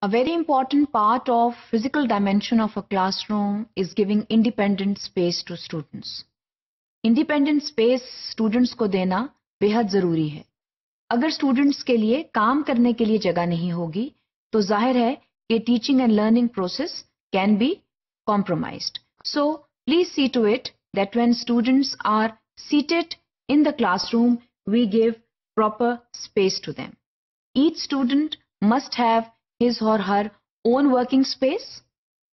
A very important part of physical dimension of a classroom is giving independent space to students. Independent space students को देना बेहद जरूरी है. अगर students के लिए काम करने के लिए जगह नहीं होगी तो जाहिर है कि teaching and learning process can be compromised. So please see to it that when students are seated in the classroom, we give proper space to them. Each student must have his or her own working space,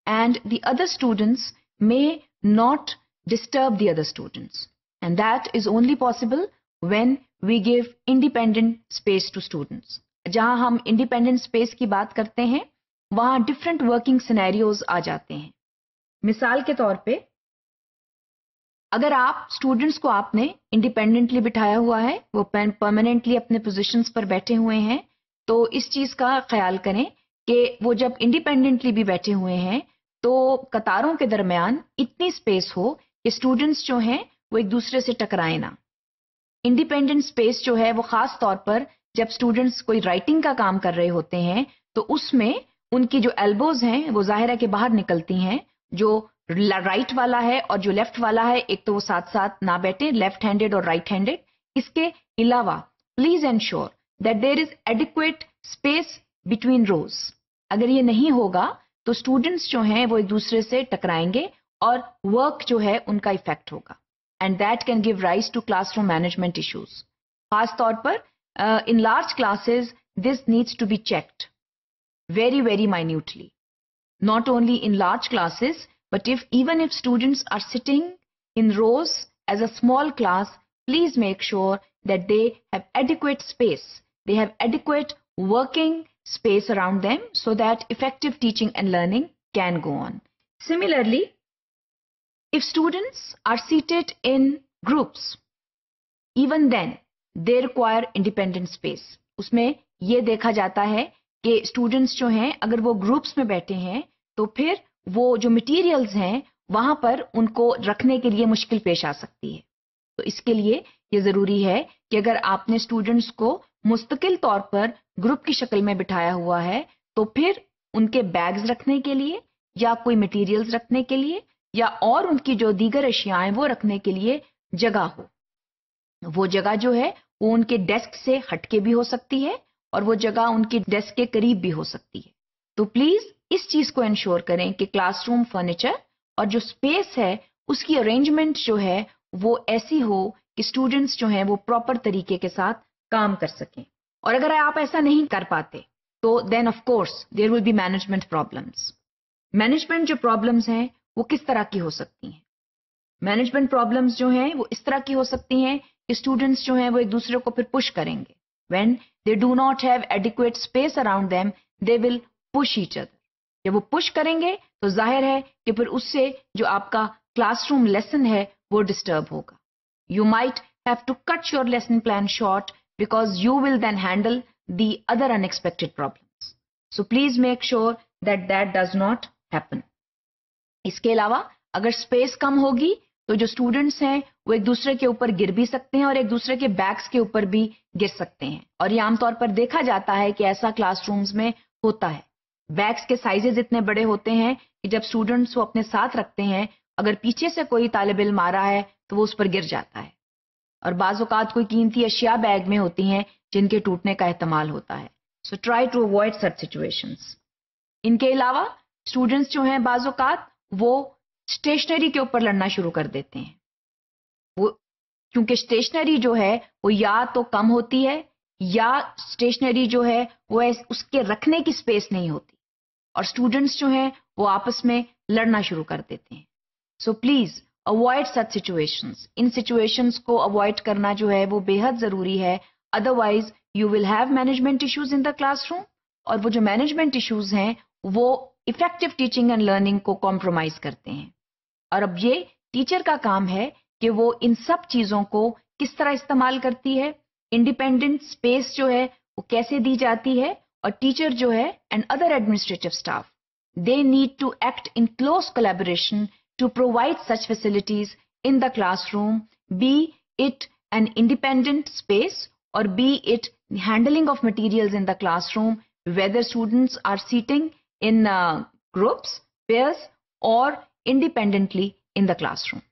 and the other students may not disturb the other students. And that is only possible when we give independent space to students. जहां हम independent space की बात करते हैं, वहां different working scenarios आ जाते हैं. मिसाल के तौर पे, अगर आप स्टूडेंट्स को आपने इंडिपेंडेंटली बिठाया हुआ है, वो परमानेंटली अपने पोजीशंस पर बैठे हुए हैं, तो इस चीज का ख्याल करें कि वो जब इंडिपेंडेंटली भी बैठे हुए हैं तो कतारों के दरमियान इतनी स्पेस हो कि स्टूडेंट्स जो हैं वो एक दूसरे से टकराए ना. इंडिपेंडेंट स्पेस जो है वो खास तौर पर जब स्टूडेंट्स कोई राइटिंग का काम कर रहे होते हैं तो उसमें उनकी जो एल्बोज हैं वो जाहिर है कि बाहर निकलती हैं. जो राइट वाला है और जो लेफ्ट वाला है, एक तो वो साथ साथ ना बैठे, लेफ्ट हैंडेड और राइट हैंडेड. इसके अलावा please ensure that there is adequate space between rows. अगर ये नहीं होगा तो स्टूडेंट्स जो हैं वो एक दूसरे से टकराएंगे और वर्क जो है उनका इफेक्ट होगा. And that can give rise to classroom management issues. खास तौर पर in large classes this needs to be checked very, very minutely. Not only in large classes, but even if students are sitting in rows as a small class, please make sure that they have adequate space. They have adequate working space around them so that effective teaching and learning can go on. Similarly, if students are seated in groups, even then they require independent space. उसमें ये देखा जाता है कि students जो हैं अगर वो ग्रुप्स में बैठे हैं तो फिर वो जो मटेरियल्स हैं वहां पर उनको रखने के लिए मुश्किल पेश आ सकती है. तो इसके लिए ये जरूरी है कि अगर आपने स्टूडेंट्स को मुस्तकिल तौर पर ग्रुप की शक्ल में बिठाया हुआ है तो फिर उनके बैग्स रखने के लिए या कोई मटेरियल्स रखने के लिए या और उनकी जो दीगर अशियाएं वो रखने के लिए जगह हो. वो जगह जो है वो उनके डेस्क से हटके भी हो सकती है और वो जगह उनकी डेस्क के करीब भी हो सकती है. तो प्लीज इस चीज को इंश्योर करें कि क्लासरूम फर्नीचर और जो स्पेस है उसकी अरेंजमेंट जो है वो ऐसी हो कि स्टूडेंट्स जो हैं वो प्रॉपर तरीके के साथ काम कर सकें. और अगर आप ऐसा नहीं कर पाते तो then of course there will be management problems. Management जो प्रॉब्लम्स हैं वो किस तरह की हो सकती हैं? मैनेजमेंट प्रॉब्लम्स जो हैं वो इस तरह की हो सकती हैं कि स्टूडेंट्स जो हैं वो एक दूसरे को फिर पुश करेंगे. When they do not have adequate space around them, they will push each other. जब वो पुश करेंगे तो जाहिर है कि फिर उससे जो आपका क्लासरूम लेसन है वो डिस्टर्ब होगा. You might have to cut your lesson plan short because you will then handle the other unexpected problems. So please make sure that that does not happen. इसके अलावा अगर स्पेस कम होगी तो जो students हैं वो एक दूसरे के ऊपर गिर भी सकते हैं और एक दूसरे के बैग्स के ऊपर भी गिर सकते हैं. और ये आमतौर पर देखा जाता है कि ऐसा क्लासरूम्स में होता है. बैग्स के साइजेस इतने बड़े होते हैं कि जब स्टूडेंट्स वो अपने साथ रखते हैं, अगर पीछे से कोई तालिब इल्म आ रहा है तो वो उस पर गिर जाता है. और बाज़ औक़ात कोई कीमती अशिया बैग में होती हैं जिनके टूटने का एहतमाल होता है. So try to avoid such situations. इनके अलावा स्टूडेंट्स जो हैं बाज़ औक़ात वो स्टेशनरी के ऊपर लड़ना शुरू कर देते हैं. वो क्योंकि स्टेशनरी जो है वो या तो कम होती है या स्टेशनरी जो है वो उसके रखने की स्पेस नहीं होती और स्टूडेंट्स जो हैं वो आपस में लड़ना शुरू कर देते हैं. So please avoid such situations. In situations को अवॉइड करना जो है वो बेहद जरूरी है. Otherwise you will have management issues in the classroom और वो जो मैनेजमेंट इश्यूज हैं वो इफेक्टिव टीचिंग एंड लर्निंग को कॉम्प्रोमाइज करते हैं. और अब ये टीचर का काम है कि वो इन सब चीजों को किस तरह इस्तेमाल करती है. इंडिपेंडेंट स्पेस जो है वो कैसे दी जाती है और टीचर जो है and other administrative staff they need to act in close collaboration to provide such facilities in the classroom, be it an independent space or be it handling of materials in the classroom whether students are sitting in groups, pairs or independently in the classroom.